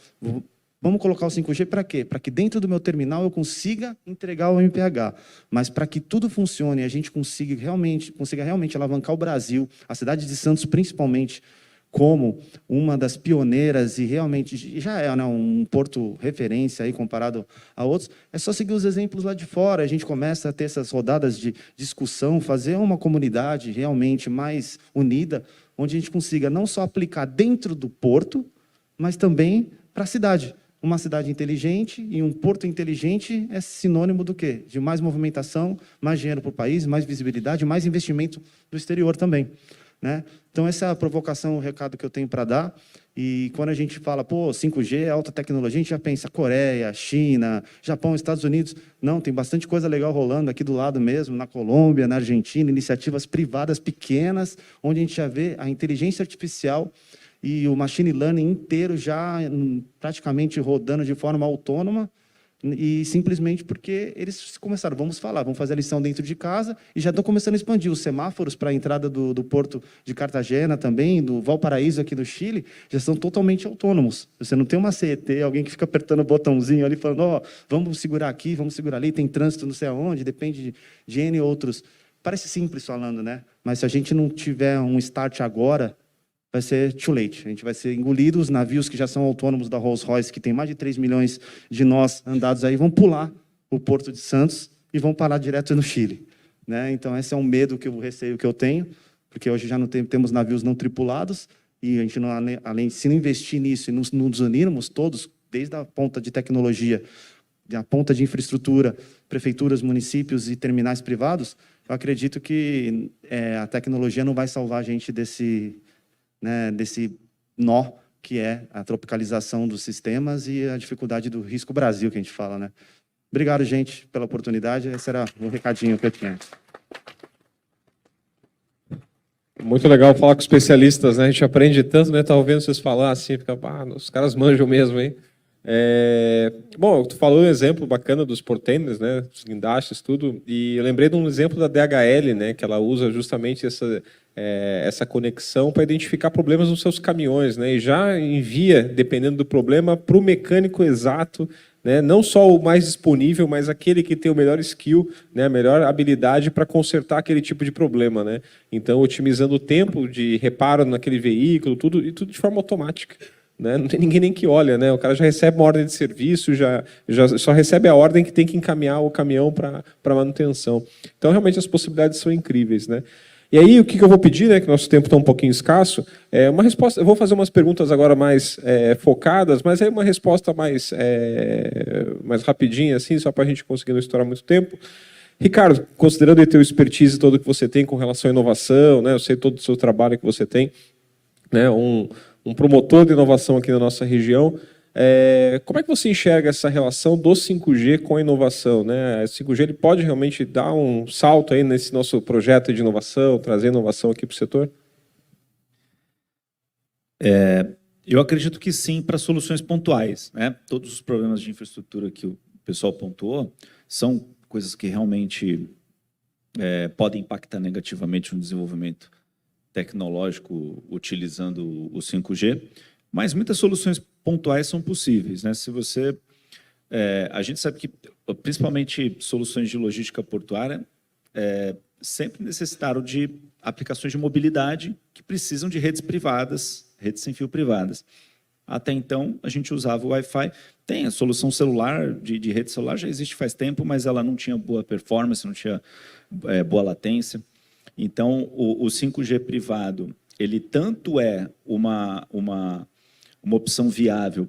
Vamos colocar o 5G para quê? Para que dentro do meu terminal eu consiga entregar o MPH. Mas para que tudo funcione e a gente consiga realmente alavancar o Brasil, a cidade de Santos principalmente, como uma das pioneiras e realmente já é, né, um porto referência aí comparado a outros, é só seguir os exemplos lá de fora. A gente começa a ter essas rodadas de discussão, fazer uma comunidade realmente mais unida, onde a gente consiga não só aplicar dentro do porto, mas também para a cidade. Uma cidade inteligente e um porto inteligente é sinônimo do quê? De mais movimentação, mais dinheiro para o país, mais visibilidade, mais investimento do exterior também, né? Então, essa é a provocação, o recado que eu tenho para dar. E quando a gente fala, pô, 5G é alta tecnologia, a gente já pensa Coreia, China, Japão, Estados Unidos. Não, tem bastante coisa legal rolando aqui do lado mesmo, na Colômbia, na Argentina, iniciativas privadas pequenas, onde a gente já vê a inteligência artificial e o machine learning inteiro já praticamente rodando de forma autônoma, e simplesmente porque eles começaram, vamos fazer a lição dentro de casa, e já estão começando a expandir os semáforos para a entrada do porto de Cartagena também, do Valparaíso aqui no Chile, já são totalmente autônomos. Você não tem uma CET, alguém que fica apertando o botãozinho ali, falando, ó, vamos segurar aqui, vamos segurar ali, tem trânsito não sei aonde, depende de N outros. Parece simples falando, né? Mas se a gente não tiver um start agora, vai ser too late. A gente vai ser engolido, os navios que já são autônomos da Rolls-Royce, que tem mais de 3 milhões de nós andados aí, vão pular o Porto de Santos e vão parar direto no Chile, né? Então, esse é um medo, o receio que eu tenho, porque hoje já não temos navios não tripulados, e a gente, não, além de se não investir nisso e nos unirmos todos, desde a ponta de tecnologia, a ponta de infraestrutura, prefeituras, municípios e terminais privados, eu acredito que a tecnologia não vai salvar a gente desse nó que é a tropicalização dos sistemas e a dificuldade do risco Brasil, que a gente fala, né? Obrigado, gente, pela oportunidade. Esse era o recadinho que eu tinha. Muito legal falar com especialistas, né? A gente aprende tanto, né? Tá ouvindo vocês falar assim, fica, os caras manjam mesmo, hein? Bom, tu falou um exemplo bacana dos portenders, né? Os guindastes, tudo. E eu lembrei de um exemplo da DHL, né? Que ela usa justamente essa conexão para identificar problemas nos seus caminhões, né? E já envia, dependendo do problema, para o mecânico exato, né? Não só o mais disponível, mas aquele que tem o melhor skill, né? A melhor habilidade para consertar aquele tipo de problema, né? Então, otimizando o tempo de reparo naquele veículo, tudo de forma automática, né? Não tem ninguém nem que olha, né? O cara já recebe uma ordem de serviço, já só recebe a ordem que tem que encaminhar o caminhão para manutenção. Então, realmente, as possibilidades são incríveis, né? E aí, o que eu vou pedir, né, que nosso tempo está um pouquinho escasso, é uma resposta. Eu vou fazer umas perguntas agora mais focadas, mas aí uma resposta mais rapidinha, assim, só para a gente conseguir não estourar muito tempo. Ricardo, considerando o teu expertise todo que você tem com relação à inovação, né, eu sei todo o seu trabalho que você tem, né, um promotor de inovação aqui na nossa região, como é que você enxerga essa relação do 5G com a inovação, né? O 5G ele pode realmente dar um salto aí nesse nosso projeto de inovação, trazer inovação aqui para o setor? Eu acredito que sim, para soluções pontuais, né? Todos os problemas de infraestrutura que o pessoal pontuou são coisas que realmente podem impactar negativamente no desenvolvimento tecnológico utilizando o 5G, mas muitas soluções pontuais são possíveis, né? Se você, a gente sabe que, principalmente soluções de logística portuária, sempre necessitaram de aplicações de mobilidade que precisam de redes privadas, redes sem fio privadas. Até então, a gente usava o Wi-Fi. Tem a solução celular, de rede celular, já existe faz tempo, mas ela não tinha boa performance, não tinha boa latência. Então, o 5G privado, ele tanto é uma opção viável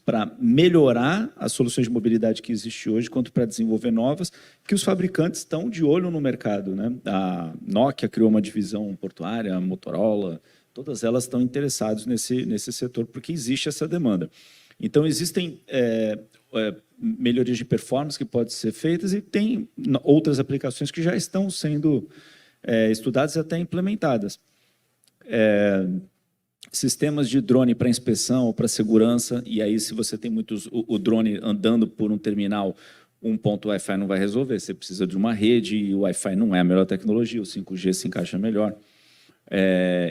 para melhorar as soluções de mobilidade que existem hoje, quanto para desenvolver novas, que os fabricantes estão de olho no mercado, né? A Nokia criou uma divisão portuária, a Motorola, todas elas estão interessadas nesse setor, porque existe essa demanda. Então, existem melhorias de performance que podem ser feitas e tem outras aplicações que já estão sendo estudadas e até implementadas. Sistemas de drone para inspeção ou para segurança, e aí se você tem o drone andando por um terminal, um ponto Wi-Fi não vai resolver, você precisa de uma rede e o Wi-Fi não é a melhor tecnologia, o 5G se encaixa melhor.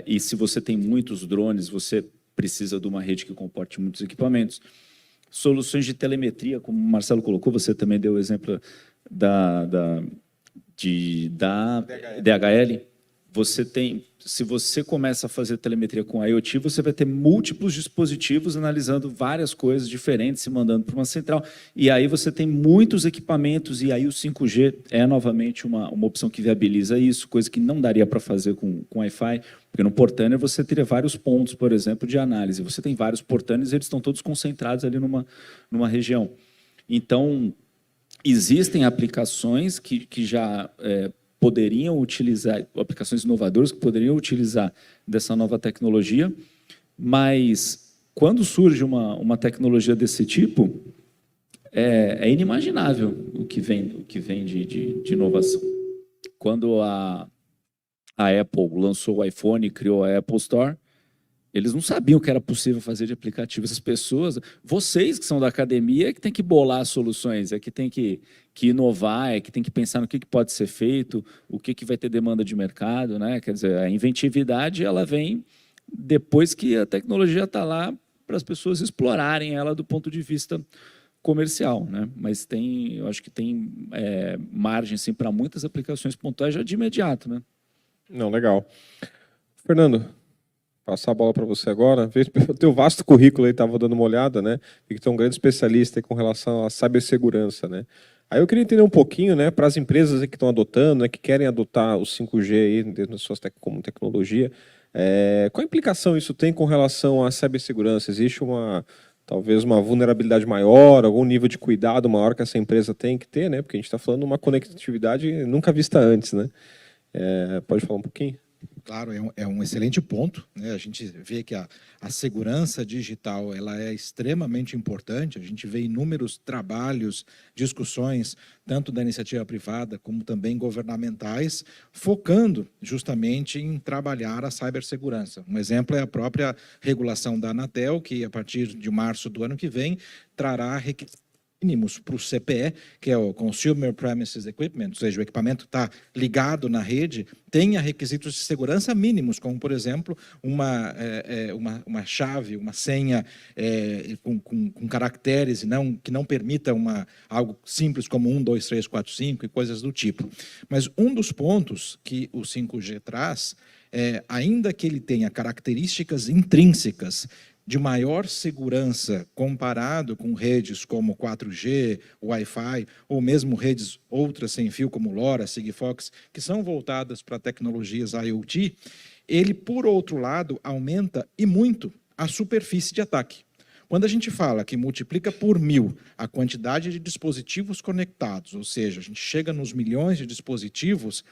E se você tem muitos drones, você precisa de uma rede que comporte muitos equipamentos. soluções de telemetria, como o Marcelo colocou, você também deu o exemplo da DHL. Você tem, se você começa a fazer telemetria com IoT, você vai ter múltiplos dispositivos analisando várias coisas diferentes, se mandando para uma central, e aí você tem muitos equipamentos, e aí o 5G é novamente uma opção que viabiliza isso, coisa que não daria para fazer com Wi-Fi, porque no Portainer você teria vários pontos, por exemplo, de análise. Você tem vários Portainers, eles estão todos concentrados ali numa região. Então, existem aplicações que já poderiam utilizar, aplicações inovadoras que poderiam utilizar dessa nova tecnologia, mas quando surge uma tecnologia desse tipo, é inimaginável o que vem de inovação. Quando a Apple lançou o iPhone e criou a Apple Store, eles não sabiam o que era possível fazer de aplicativo. Essas pessoas, vocês que são da academia, é que tem que bolar soluções, é que tem que inovar, é que tem que pensar no que pode ser feito, o que vai ter demanda de mercado, né? Quer dizer, a inventividade ela vem depois que a tecnologia está lá para as pessoas explorarem ela do ponto de vista comercial, né? Mas eu acho que tem margem assim, para muitas aplicações pontuais já de imediato, né? Não, legal. Fernando, passar a bola para você agora. O teu vasto currículo aí, estava dando uma olhada, né? E que tu é um grande especialista com relação à cibersegurança, né? Aí eu queria entender um pouquinho, né, para as empresas que estão adotando, né, que querem adotar o 5G aí dentro das suas como tecnologia, qual a implicação isso tem com relação à cibersegurança? Existe talvez uma vulnerabilidade maior, algum nível de cuidado maior que essa empresa tem que ter, né? Porque a gente está falando de uma conectividade nunca vista antes, né? Pode falar um pouquinho? Claro, é um excelente ponto, né? A gente vê que a segurança digital ela é extremamente importante. A gente vê inúmeros trabalhos, discussões, tanto da iniciativa privada como também governamentais, focando justamente em trabalhar a cibersegurança. Um exemplo é a própria regulação da Anatel, que a partir de março do ano que vem trará requisitos mínimos para o CPE, que é o Consumer Premises Equipment, ou seja, o equipamento está ligado na rede, tenha requisitos de segurança mínimos, como, por exemplo, uma chave, uma senha com caracteres que não permita algo simples como 1, 2, 3, 4, 5 e coisas do tipo. Mas um dos pontos que o 5G traz, ainda que ele tenha características intrínsecas de maior segurança comparado com redes como 4G, Wi-Fi, ou mesmo redes outras sem fio como LoRa, Sigfox, que são voltadas para tecnologias IoT, ele, por outro lado, aumenta e muito a superfície de ataque. Quando a gente fala que multiplica por 1000 a quantidade de dispositivos conectados, ou seja, a gente chega nos milhões de dispositivos,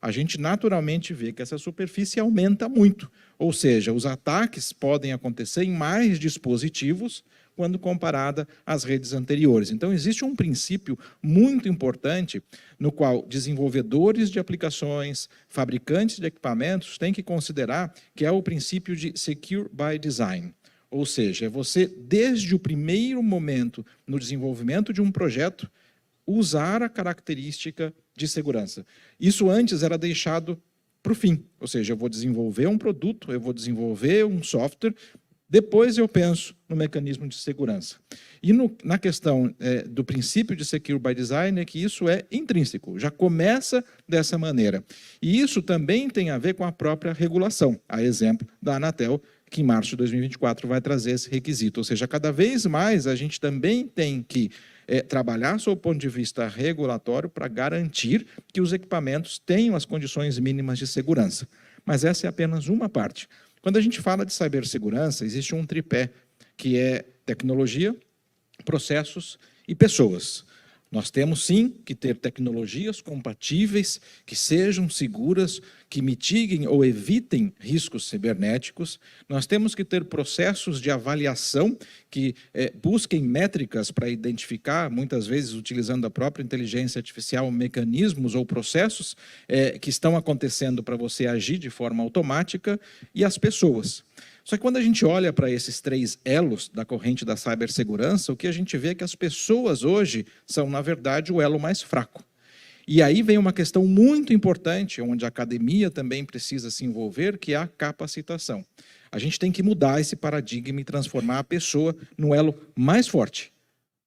a gente naturalmente vê que essa superfície aumenta muito. Ou seja, os ataques podem acontecer em mais dispositivos quando comparada às redes anteriores. Então, existe um princípio muito importante no qual desenvolvedores de aplicações, fabricantes de equipamentos têm que considerar, que é o princípio de Secure by Design. Ou seja, é você, desde o primeiro momento no desenvolvimento de um projeto, usar a característica de segurança. Isso antes era deixado para o fim, ou seja, eu vou desenvolver um produto, eu vou desenvolver um software, depois eu penso no mecanismo de segurança. E na questão do princípio de Secure by Design é que isso é intrínseco, já começa dessa maneira. E isso também tem a ver com a própria regulação, a exemplo da Anatel, que em março de 2024 vai trazer esse requisito. Ou seja, cada vez mais a gente também tem que trabalhar sob o ponto de vista regulatório para garantir que os equipamentos tenham as condições mínimas de segurança. Mas essa é apenas uma parte. Quando a gente fala de cibersegurança, existe um tripé, que é tecnologia, processos e pessoas. Nós temos, sim, que ter tecnologias compatíveis, que sejam seguras, que mitiguem ou evitem riscos cibernéticos. Nós temos que ter processos de avaliação que busquem métricas para identificar, muitas vezes utilizando a própria inteligência artificial, mecanismos ou processos que estão acontecendo para você agir de forma automática, e as pessoas. Só que quando a gente olha para esses 3 elos da corrente da cibersegurança, o que a gente vê é que as pessoas hoje são, na verdade, o elo mais fraco. E aí vem uma questão muito importante, onde a academia também precisa se envolver, que é a capacitação. A gente tem que mudar esse paradigma e transformar a pessoa no elo mais forte,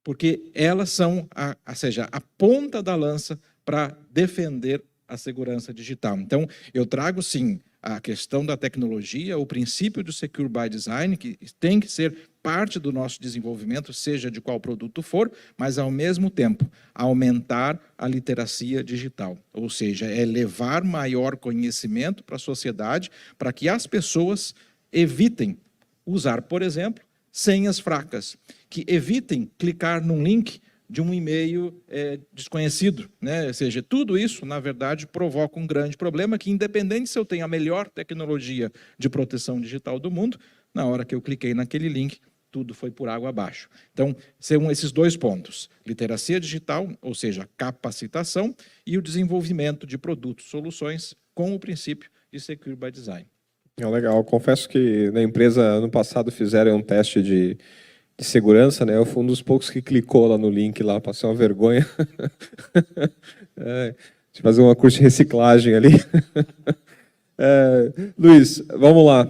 porque elas são, seja, a ponta da lança para defender a segurança digital. Então, eu trago, sim, a questão da tecnologia, o princípio do Secure by Design, que tem que ser parte do nosso desenvolvimento, seja de qual produto for, mas, ao mesmo tempo, aumentar a literacia digital. Ou seja, é levar maior conhecimento para a sociedade, para que as pessoas evitem usar, por exemplo, senhas fracas, que evitem clicar num link de um e-mail desconhecido, né? Ou seja, tudo isso, na verdade, provoca um grande problema que, independente se eu tenho a melhor tecnologia de proteção digital do mundo, na hora que eu cliquei naquele link, tudo foi por água abaixo. Então, são esses dois pontos: literacia digital, ou seja, capacitação, e o desenvolvimento de produtos, soluções, com o princípio de Secure by Design. Legal. Confesso que na empresa, ano passado, fizeram um teste de segurança, né? Eu fui um dos poucos que clicou lá no link, lá, passei uma vergonha. Deixa eu fazer uma curso de reciclagem ali. Luiz, vamos lá.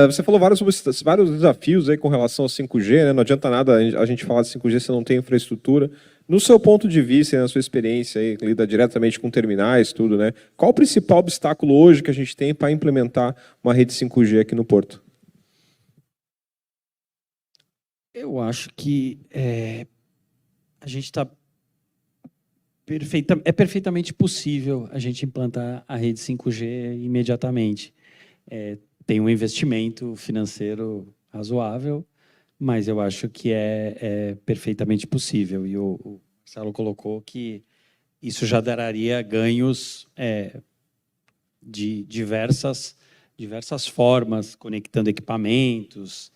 Você falou vários desafios aí com relação ao 5G, né? Não adianta nada a gente falar de 5G se não tem infraestrutura. No seu ponto de vista e na sua experiência, aí, lida diretamente com terminais, tudo, né? Qual o principal obstáculo hoje que a gente tem para implementar uma rede 5G aqui no Porto? Eu acho que a gente está perfeitamente possível a gente implantar a rede 5G imediatamente. Tem um investimento financeiro razoável, mas eu acho que é perfeitamente possível. E o Marcelo colocou que isso já daria ganhos de diversas formas, conectando equipamentos,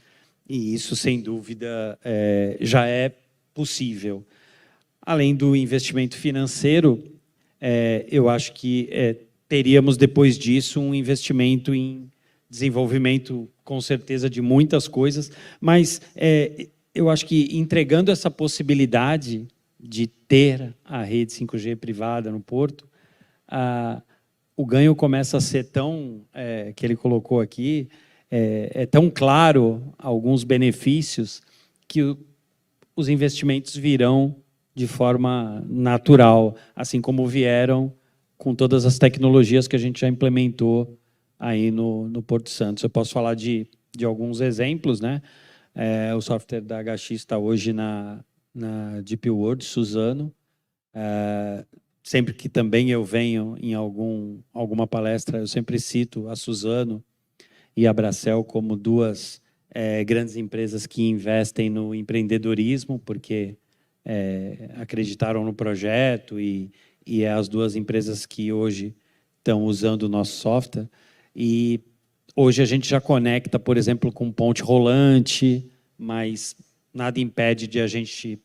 e isso, sem dúvida, já é possível. Além do investimento financeiro, eu acho que teríamos, depois disso, um investimento em desenvolvimento, com certeza, de muitas coisas, mas eu acho que, entregando essa possibilidade de ter a rede 5G privada no Porto, o ganho começa a ser tão, que ele colocou aqui, tão claro alguns benefícios, que os investimentos virão de forma natural, assim como vieram com todas as tecnologias que a gente já implementou aí no Porto Santos. Eu posso falar de alguns exemplos, né? O software da HX está hoje na Deep World, Suzano. Sempre que também eu venho em alguma palestra, eu sempre cito a Suzano e a Bracel como duas grandes empresas que investem no empreendedorismo, porque acreditaram no projeto e as duas empresas que hoje estão usando o nosso software. E hoje a gente já conecta, por exemplo, com ponte rolante, mas nada impede de a gente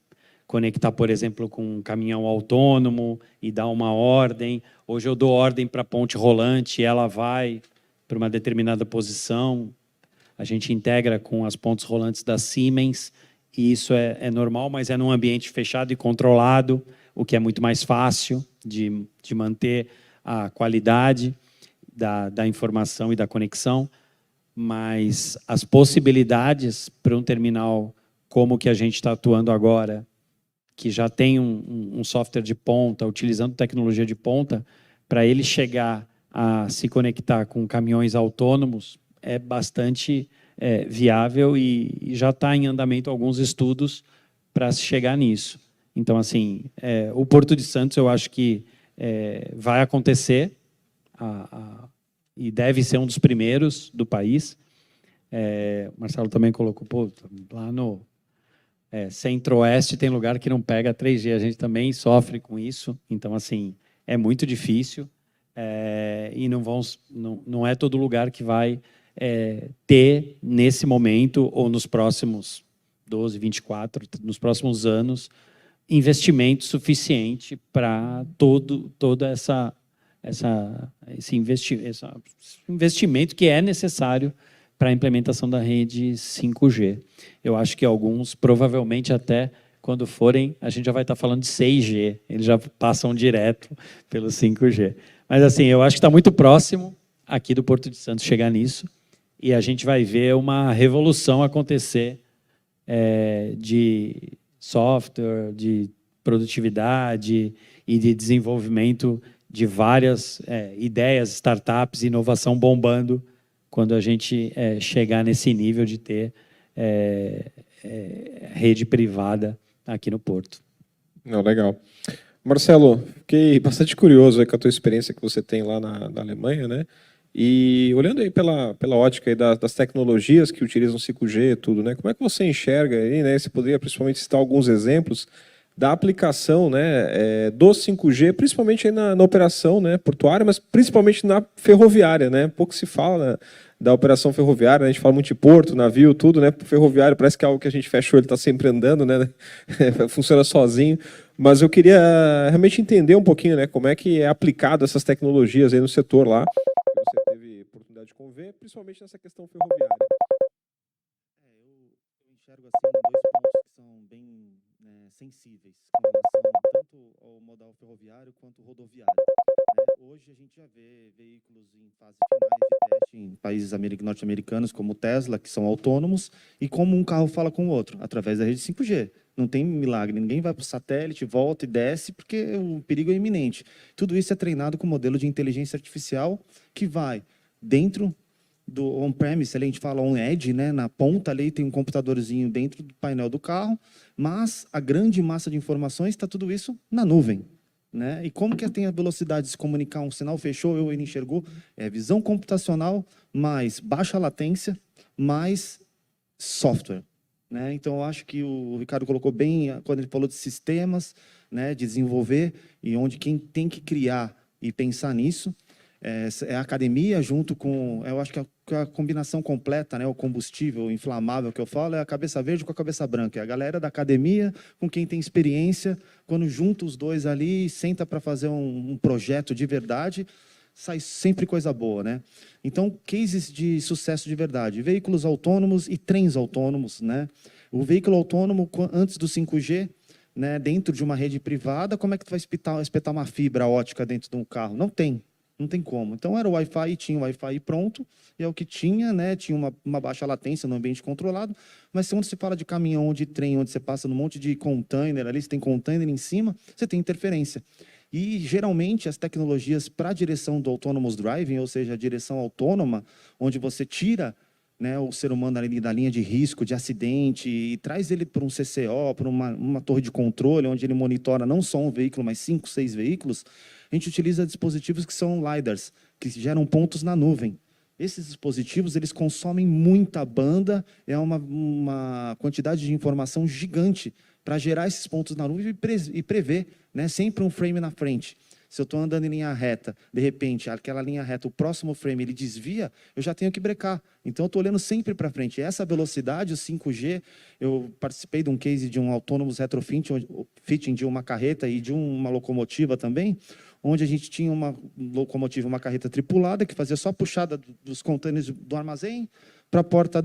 conectar, por exemplo, com um caminhão autônomo e dar uma ordem. Hoje eu dou ordem para a ponte rolante e ela vai para uma determinada posição. A gente integra com as pontes rolantes da Siemens, e isso é normal, mas é num ambiente fechado e controlado, o que é muito mais fácil de manter a qualidade da informação e da conexão. Mas as possibilidades para um terminal como o que a gente está atuando agora, que já tem um software de ponta, utilizando tecnologia de ponta, para ele chegar a se conectar com caminhões autônomos, é bastante viável, e já está em andamento alguns estudos para se chegar nisso. Então, assim, o Porto de Santos, eu acho que vai acontecer, e deve ser um dos primeiros do país. O Marcelo também colocou, lá no Centro-Oeste tem lugar que não pega 3G, a gente também sofre com isso, então, assim, é muito difícil, e não é todo lugar que vai ter, nesse momento, ou nos próximos 12, 24, nos próximos anos, investimento suficiente para todo esse investimento que é necessário para a implementação da rede 5G. Eu acho que alguns, provavelmente até quando forem, a gente já vai estar falando de 6G, eles já passam direto pelo 5G. Mas, assim, eu acho que está muito próximo aqui do Porto de Santos chegar nisso, e a gente vai ver uma revolução acontecer de software, de produtividade e de desenvolvimento de várias ideias, startups, inovação bombando quando a gente chegar nesse nível de ter rede privada aqui no Porto. Não, legal. Marcelo, fiquei bastante curioso aí com a tua experiência que você tem lá na Alemanha, né? E olhando aí pela ótica aí das tecnologias que utilizam 5G e tudo, né? Como é que você enxerga aí, né? Você poderia principalmente citar alguns exemplos da aplicação, né, do 5G, principalmente aí na operação, né, portuária, mas principalmente na ferroviária, né? Pouco se fala da operação ferroviária, né? A gente fala muito de porto, navio, tudo, né? Ferroviário parece que é algo que a gente fechou, ele está sempre andando, né? Funciona sozinho. Mas eu queria realmente entender um pouquinho, né, como é que é aplicado essas tecnologias aí no setor lá, que você teve oportunidade de conver, principalmente nessa questão ferroviária. Eu enxergo assim dois pontos que são bem sensíveis com relação tanto ao modal ferroviário quanto rodoviário. Hoje a gente já vê veículos em fase finais de teste em países norte-americanos como o Tesla, que são autônomos, e como um carro fala com o outro, através da rede 5G. Não tem milagre, ninguém vai para o satélite, volta e desce, porque o perigo é iminente. Tudo isso é treinado com um modelo de inteligência artificial que vai dentro do on-premise, a gente fala on-edge, né? Na ponta ali tem um computadorzinho dentro do painel do carro, mas a grande massa de informações está tudo isso na nuvem. Né? E como que tem a velocidade de se comunicar? Um sinal fechou, ele enxergou, visão computacional, mais baixa latência, mais software. Né? Então, eu acho que o Ricardo colocou bem, quando ele falou de sistemas, né, de desenvolver, e onde quem tem que criar e pensar nisso é a academia, junto com, eu acho que a combinação completa, né, o combustível inflamável que eu falo, é a cabeça verde com a cabeça branca. É a galera da academia com quem tem experiência, quando junta os dois ali, senta para fazer um projeto de verdade, sai sempre coisa boa, né? Então, cases de sucesso de verdade, veículos autônomos e trens autônomos, né? O veículo autônomo, antes do 5G, né, dentro de uma rede privada, como é que tu vai espetar uma fibra ótica dentro de um carro? Não tem como. Então, era o Wi-Fi, tinha o Wi-Fi pronto, e é o que tinha, né? Tinha uma baixa latência no ambiente controlado, mas quando se fala de caminhão ou de trem, onde você passa num monte de container, ali você tem container em cima, você tem interferência. E, geralmente, as tecnologias para a direção do autonomous driving, ou seja, a direção autônoma, onde você tira, né, o ser humano ali da linha de risco, de acidente, e traz ele para um CCO, para uma torre de controle, onde ele monitora não só um veículo, mas 5, 6 veículos, a gente utiliza dispositivos que são LiDARs, que geram pontos na nuvem. Esses dispositivos, eles consomem muita banda, é uma quantidade de informação gigante para gerar esses pontos na nuvem e prever, né, sempre um frame na frente. Se eu estou andando em linha reta, de repente, aquela linha reta, o próximo frame, ele desvia, eu já tenho que brecar. Então, eu estou olhando sempre para frente. E essa velocidade, o 5G, eu participei de um case de um autônomos retrofitting de uma carreta e de uma locomotiva também, onde a gente tinha uma locomotiva, uma carreta tripulada, que fazia só a puxada dos contêineres do armazém para a porta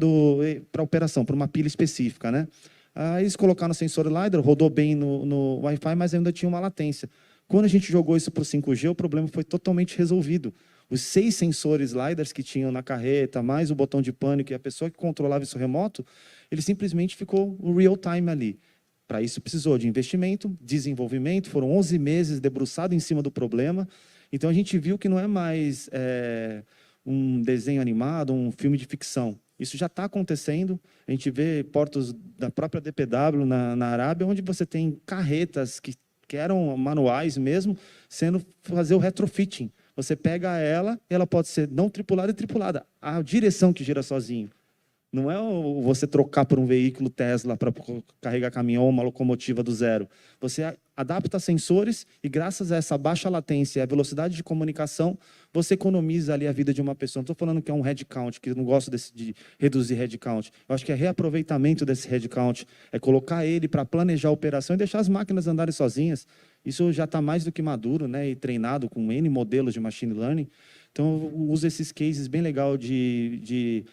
para a operação, para uma pilha específica, né? Aí eles colocaram o sensor LiDAR, rodou bem no Wi-Fi, mas ainda tinha uma latência. Quando a gente jogou isso para o 5G, o problema foi totalmente resolvido. Os 6 sensores LiDARs que tinham na carreta, mais o botão de pânico e a pessoa que controlava isso remoto, ele simplesmente ficou o real time ali. Para isso precisou de investimento, desenvolvimento, foram 11 meses debruçado em cima do problema. Então a gente viu que não é mais um desenho animado, um filme de ficção. Isso já está acontecendo. A gente vê portos da própria DPW na Arábia, onde você tem carretas que eram manuais mesmo, fazer o retrofitting. Você pega ela pode ser não tripulada e tripulada. A direção que gira sozinho. Não é você trocar por um veículo Tesla para carregar caminhão ou uma locomotiva do zero. Você adapta sensores e, graças a essa baixa latência e a velocidade de comunicação, você economiza ali a vida de uma pessoa. Não estou falando que é um headcount, que eu não gosto de reduzir headcount. Eu acho que é reaproveitamento desse headcount, é colocar ele para planejar a operação e deixar as máquinas andarem sozinhas. Isso já está mais do que maduro, né, e treinado com N modelos de machine learning. Então, eu uso esses cases bem legal de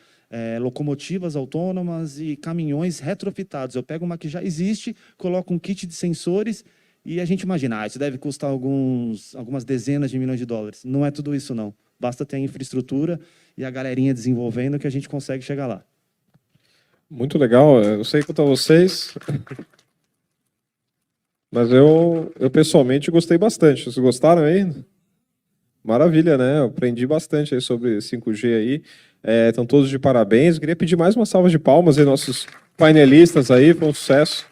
locomotivas autônomas e caminhões retrofitados. Eu pego uma que já existe, coloco um kit de sensores e a gente imagina, isso deve custar algumas dezenas de milhões de dólares. Não é tudo isso, não. basta ter a infraestrutura e a galerinha desenvolvendo que a gente consegue chegar lá. Muito legal, eu sei quanto a vocês, mas eu pessoalmente gostei bastante. Vocês gostaram aí? Maravilha, né? Eu aprendi bastante aí sobre 5G aí. Estão todos de parabéns. Eu queria pedir mais uma salva de palmas aí, nossos painelistas aí, foi um sucesso.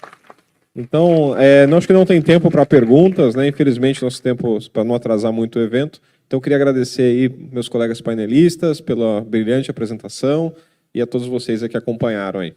Então, acho que não tem tempo para perguntas, né? Infelizmente, nosso tempo para não atrasar muito o evento. Então, eu queria agradecer aí meus colegas painelistas pela brilhante apresentação e a todos vocês aí que acompanharam aí.